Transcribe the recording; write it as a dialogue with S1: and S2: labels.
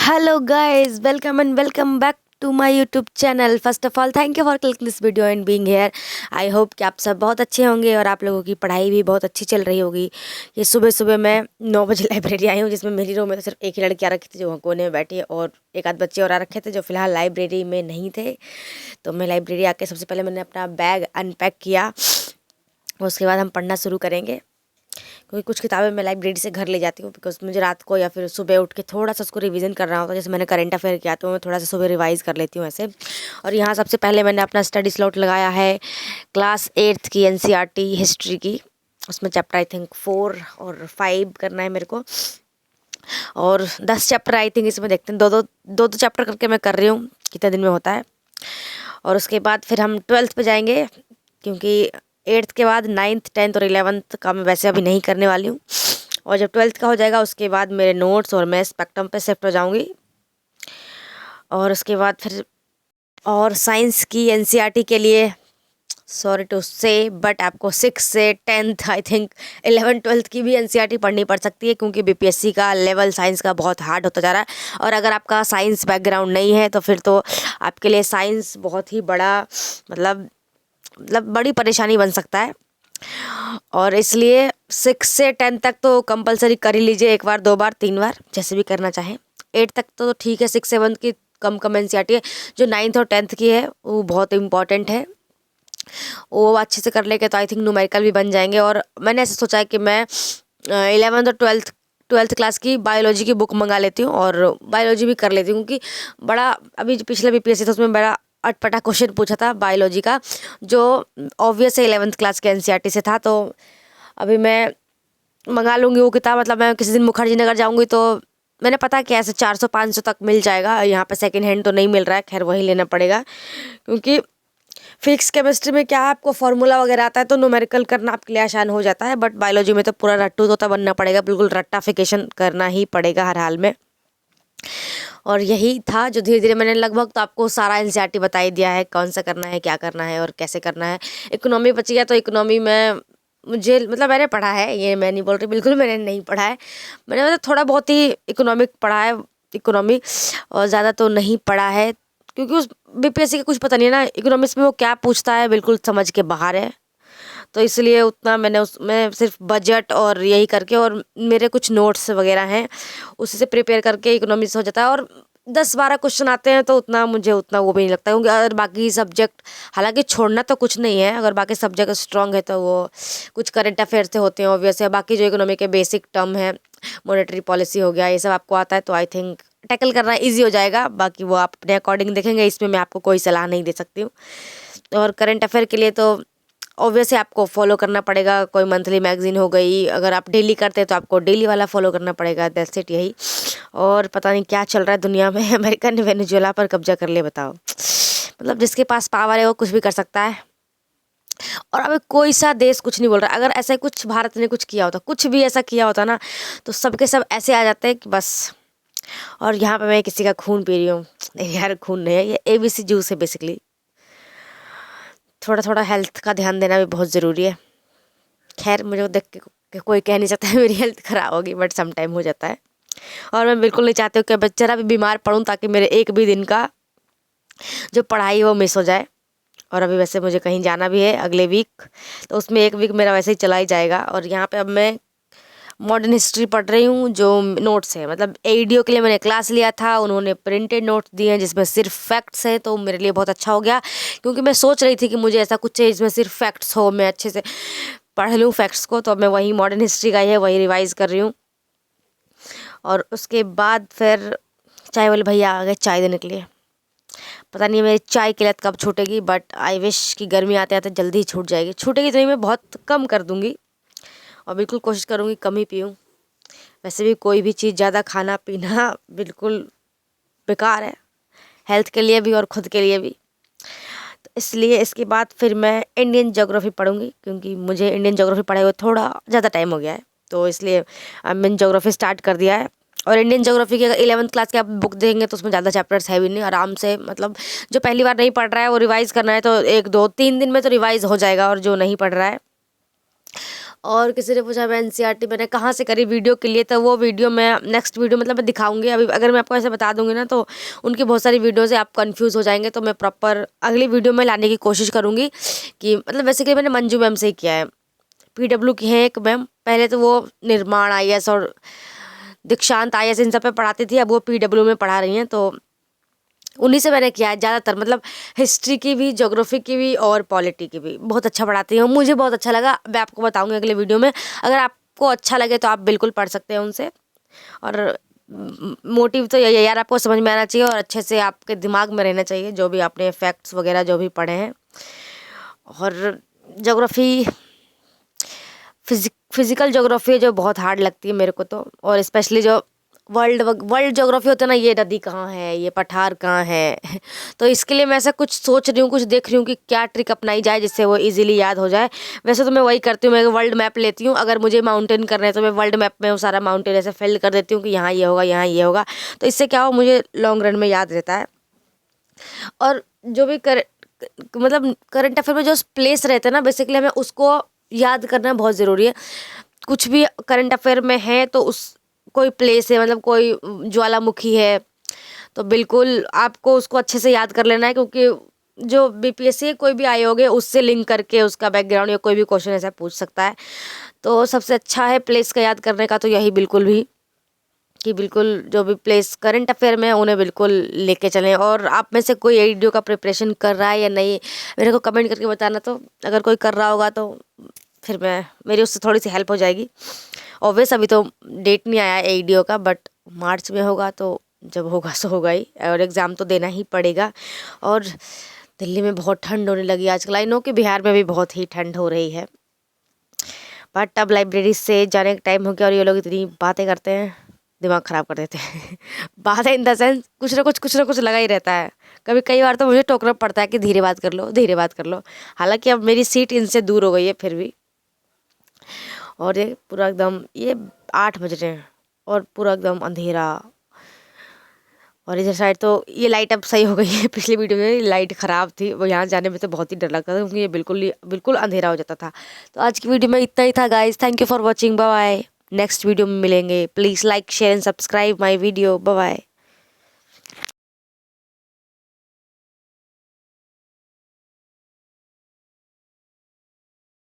S1: Hello guys, welcome and welcome back to my YouTube channel. First of all, thank you for clicking this video and being here. I hope कि आप सब बहुत अच्छे होंगे और आप लोगों की पढ़ाई भी बहुत अच्छी चल रही होगी। ये सुबह सुबह मैं 9 बजे लाइब्रेरी आई हूँ, जिसमें मेरी रो में तो सिर्फ एक ही लड़की आ रखी थी जो कोने में बैठी है, और एक आध बच्चे और आ रखे थे जो फिलहाल लाइब्रेरी में नहीं थे। तो मैं लाइब्रेरी आके सबसे पहले मैंने अपना बैग अनपैक किया, उसके बाद हम पढ़ना शुरू करेंगे। क्योंकि कुछ किताबें मैं लाइब्रेरी से घर ले जाती हूँ, बिकॉज मुझे रात को या फिर सुबह उठ के थोड़ा सा उसको रिवीजन करना होता है। जैसे मैंने करंट अफेयर किया तो मैं थोड़ा सा सुबह रिवाइज़ कर लेती हूँ ऐसे। और यहाँ सबसे पहले मैंने अपना स्टडी स्लॉट लगाया है क्लास 8th की NCERT हिस्ट्री की। उसमें चैप्टर आई थिंक 4 और 5 करना है मेरे को, और 10 चैप्टर आई थिंक इसमें देखते हैं। दो चैप्टर करके मैं कर रही हूँ, कितने दिन में होता है। और उसके बाद फिर हम 12th पे जाएंगे, क्योंकि 8th के बाद 9th 10th और 11th का मैं वैसे अभी नहीं करने वाली हूँ। और जब 12th का हो जाएगा उसके बाद मेरे नोट्स और मैं स्पेक्ट्रम पे शिफ्ट हो जाऊँगी। और उसके बाद फिर और साइंस की NCERT के लिए सॉरी टू से बट आपको 6 से 10th आई थिंक 11 12th की भी NCERT पढ़नी पड़ सकती है, क्योंकि BPSC का लेवल साइंस का बहुत हार्ड होता जा रहा है। और अगर आपका साइंस बैकग्राउंड नहीं है तो फिर तो आपके लिए साइंस बहुत ही बड़ा मतलब बड़ी परेशानी बन सकता है। और इसलिए 6 से 10 तक तो कंपलसरी कर ही लीजिए, एक बार 2 बार 3 बार जैसे भी करना चाहें। 8 तक तो ठीक है, 6 7 की कम NCERT है। जो 9th और 10th की है वो बहुत इम्पॉर्टेंट है, वो अच्छे से कर लेंगे तो आई थिंक न्यूमेरिकल भी बन जाएंगे। और मैंने ऐसे सोचा है कि मैं 11th और 12th क्लास की बायोलॉजी की बुक मंगा लेती हूँ और बायोलॉजी भी कर लेती हूँ, क्योंकि बड़ा अभी जो पिछला BPSC था उसमें बड़ा अटपटा क्वेश्चन पूछा था बायोलॉजी का, जो ऑब्वियस है 11th क्लास के NCERT से था। तो अभी मैं मंगा लूँगी वो किताब। मतलब मैं किसी दिन मुखर्जी नगर जाऊँगी तो मैंने पता कि ऐसे 400-500 तक मिल जाएगा। यहाँ पे सेकंड हैंड तो नहीं मिल रहा है, खैर वही लेना पड़ेगा। क्योंकि फिजिक्स केमिस्ट्री में क्या है, आपको फार्मूला वगैरह आता है तो न्यूमेरिकल करना आपके लिए आसान हो जाता है, बट बायोलॉजी में तो पूरा रट्टू तोता बनना पड़ेगा, बिल्कुल रट्टाफिकेशन करना ही पड़ेगा हर हाल में। और यही था जो धीरे धीरे मैंने लगभग तो आपको सारा NCERT बता ही दिया है, कौन सा करना है, क्या करना है और कैसे करना है। इकोनॉमी बच गया, तो इकोनॉमी में मुझे मतलब मैंने पढ़ा है, ये मैं नहीं बोल रही बिल्कुल मैंने नहीं पढ़ा है। मैंने मतलब थोड़ा बहुत ही इकोनॉमिक पढ़ा है, इकोनॉमी, और ज़्यादा तो नहीं पढ़ा है, क्योंकि उस BPSC का कुछ पता नहीं है ना इकोनॉमिक्स में वो क्या पूछता है, बिल्कुल समझ के बाहर है। तो इसलिए उतना मैंने उसमें सिर्फ बजट और यही करके, और मेरे कुछ नोट्स वगैरह हैं उसी से प्रिपेयर करके इकोनॉमिक्स हो जाता है। और 10-12 क्वेश्चन आते हैं तो मुझे उतना वो भी नहीं लगता, क्योंकि अगर बाकी सब्जेक्ट, हालांकि छोड़ना तो कुछ नहीं है, अगर बाकी सब्जेक्ट स्ट्रांग है तो वो कुछ करंट अफेयर से होते हैं ऑब्वियस है। बाकी जो इकोनॉमी के बेसिक टर्म है, मॉनेटरी पॉलिसी हो गया, ये सब आपको आता है तो आई थिंक टैकल करना ईजी हो जाएगा। बाकी वो आप अपने अकॉर्डिंग देखेंगे, इसमें मैं आपको कोई सलाह नहीं दे सकती हूँ। और करंट अफेयर के लिए तो ऑब्वियसली आपको फॉलो करना पड़ेगा, कोई मंथली मैगजीन हो गई, अगर आप डेली करते हैं तो आपको डेली वाला फॉलो करना पड़ेगा, दैट्स इट यही। और पता नहीं क्या चल रहा है दुनिया में, अमेरिका ने वेनेजुएला पर कब्जा कर लिया, बताओ। मतलब जिसके पास पावर है वो कुछ भी कर सकता है। और अब कोई सा देश कुछ नहीं बोल रहा। अगर ऐसा कुछ भारत ने कुछ किया होता, कुछ भी ऐसा किया होता ना, तो सबके सब ऐसे आ जाते हैं कि बस। और यहाँ पे मैं किसी का खून पी रही हूँ, नहीं यार खून नहीं है, ये ABC जूस है बेसिकली। थोड़ा थोड़ा हेल्थ का ध्यान देना भी बहुत ज़रूरी है। खैर मुझे वो देख के कोई कह नहीं सकता है मेरी हेल्थ ख़राब होगी, बट सम टाइम हो जाता है। और मैं बिल्कुल नहीं चाहती हूँ कि मैं जरा भी बीमार पड़ूँ, ताकि मेरे एक भी दिन का जो पढ़ाई है वो मिस हो जाए। और अभी वैसे मुझे कहीं जाना भी है अगले वीक, तो उसमें एक वीक मेरा वैसे ही चला ही जाएगा। और यहाँ पे अब मैं मॉडर्न हिस्ट्री पढ़ रही हूँ, जो नोट्स है, मतलब AEDO के लिए मैंने क्लास लिया था, उन्होंने प्रिंटेड नोट्स दिए हैं जिसमें सिर्फ फैक्ट्स है, तो मेरे लिए बहुत अच्छा हो गया। क्योंकि मैं सोच रही थी कि मुझे ऐसा कुछ चाहिए जिसमें सिर्फ फैक्ट्स हो, मैं अच्छे से पढ़ लूँ फैक्ट्स को। तो अब मैं वही मॉडर्न हिस्ट्री का ही है, वही रिवाइज़ कर रही हूँ। और उसके बाद फिर चाय वाले भैया आ गए चाय देने के लिए। पता नहीं मेरी चाय की लत कब छूटेगी, बट आई विश कि गर्मी आते आते जल्दी ही छूट जाएगी। छूटेगी तो नहीं, मैं बहुत कम कर दूँगी और बिल्कुल कोशिश करूँगी कम ही पीऊँ। वैसे भी कोई भी चीज़ ज़्यादा खाना पीना बिल्कुल बेकार है, हेल्थ के लिए भी और ख़ुद के लिए भी। तो इसलिए इसके बाद फिर मैं इंडियन ज्योग्राफी पढ़ूँगी, क्योंकि मुझे इंडियन ज्योग्राफी पढ़े हुए थोड़ा ज़्यादा टाइम हो गया है, तो इसलिए मैंने ज्योग्राफी स्टार्ट कर दिया है। और इंडियन ज्योग्राफी की अगर 11th क्लास की आप बुक देंगे तो उसमें ज़्यादा चैप्टर्स है भी नहीं, आराम से, मतलब जो पहली बार नहीं पढ़ रहा है वो रिवाइज़ करना है तो 1 2 3 दिन में तो रिवाइज़ हो जाएगा, और जो नहीं पढ़ रहा है और किसी ने पूछा मैं एनसीईआरटी मैंने कहाँ से करी वीडियो के लिए, तो वो वीडियो मैं नेक्स्ट वीडियो मतलब मैं दिखाऊंगी। अभी अगर मैं आपको ऐसे बता दूंगी ना तो उनकी बहुत सारी वीडियोज़ है, आप कंफ्यूज हो जाएंगे। तो मैं प्रॉपर अगली वीडियो में लाने की कोशिश करूँगी कि मतलब बेसिकली मैंने मंजू मैम से ही किया है। PW की है एक मैम, पहले तो वो निर्माण IAS और दीक्षांत IAS इन सब पे पढ़ाती थी, अब वो PW में पढ़ा रही हैं। तो उन्हीं से मैंने किया है ज़्यादातर, मतलब हिस्ट्री की भी, ज्योग्राफी की भी और पॉलिटी की भी। बहुत अच्छा पढ़ाती हैं, मुझे बहुत अच्छा लगा। मैं आपको बताऊंगी अगले वीडियो में। अगर आपको अच्छा लगे तो आप बिल्कुल पढ़ सकते हैं उनसे। और मोटिव तो यही है यार, आपको समझ में आना चाहिए और अच्छे से आपके दिमाग में रहना चाहिए जो भी आपने फैक्ट्स वगैरह जो भी पढ़े हैं। और ज्योग्राफी, फिजिकल ज्योग्राफी जो बहुत हार्ड लगती है मेरे को तो, और स्पेशली जो वर्ल्ड ज्योग्राफी होता है ना, ये नदी कहाँ है, ये पठार कहाँ है तो इसके लिए मैं ऐसा कुछ सोच रही हूँ, कुछ देख रही हूँ कि क्या ट्रिक अपनाई जाए जिससे वो इजीली याद हो जाए। वैसे तो मैं वही करती हूँ, मैं वर्ल्ड मैप लेती हूँ। अगर मुझे माउंटेन करना है तो मैं वर्ल्ड मैप में वो सारा माउंटेन ऐसे फिल कर देती हूँ कि यहाँ ये होगा, यहाँ ये होगा। तो इससे क्या हो, मुझे लॉन्ग रन में याद रहता है। और जो भी मतलब करंट अफेयर में जो प्लेस रहते हैं ना, बेसिकली हमें उसको याद करना बहुत ज़रूरी है। कुछ भी करंट अफेयर में है तो उस कोई प्लेस है, मतलब कोई ज्वालामुखी है, तो बिल्कुल आपको उसको अच्छे से याद कर लेना है, क्योंकि जो BPSC कोई भी आयोग है उससे लिंक करके उसका बैकग्राउंड या कोई भी क्वेश्चन ऐसा पूछ सकता है। तो सबसे अच्छा है प्लेस का याद करने का तो यही बिल्कुल भी, कि बिल्कुल जो भी प्लेस करंट अफेयर में है उन्हें बिल्कुल लेके चलें। और आप में से कोई वीडियो का प्रिपरेशन कर रहा है या नहीं, मेरे को कमेंट करके बताना। तो अगर कोई कर रहा होगा तो फिर मेरी उससे थोड़ी सी हेल्प हो जाएगी। ऑब्वियस अभी तो डेट नहीं आया AEDO का, बट मार्च में होगा, तो जब होगा सो होगा ही, और एग्ज़ाम तो देना ही पड़ेगा। और दिल्ली में बहुत ठंड होने लगी आजकल। आई नो कि बिहार में भी बहुत ही ठंड हो रही है, बट अब लाइब्रेरी से जाने का टाइम हो गया और ये लोग इतनी बातें करते हैं, दिमाग ख़राब कर देते हैं बातें इन द सेंस कुछ ना कुछ लगा ही रहता है। कई बार तो मुझे टोकना पड़ता है कि धीरे बात कर लो, धीरे बात कर लो। हालांकि अब मेरी सीट इनसे दूर हो गई है फिर भी। और ये पूरा एकदम, ये 8 बज रहे हैं और पूरा एकदम अंधेरा। और इधर साइड तो ये लाइट अब सही हो गई है, पिछली वीडियो में लाइट ख़राब थी, वो यहाँ जाने में तो बहुत ही डर लगता था क्योंकि ये बिल्कुल अंधेरा हो जाता था। तो आज की वीडियो में इतना ही था guys, thank you for watching, bye bye. Next video में मिलेंगे। Please like share and subscribe my video, bye bye.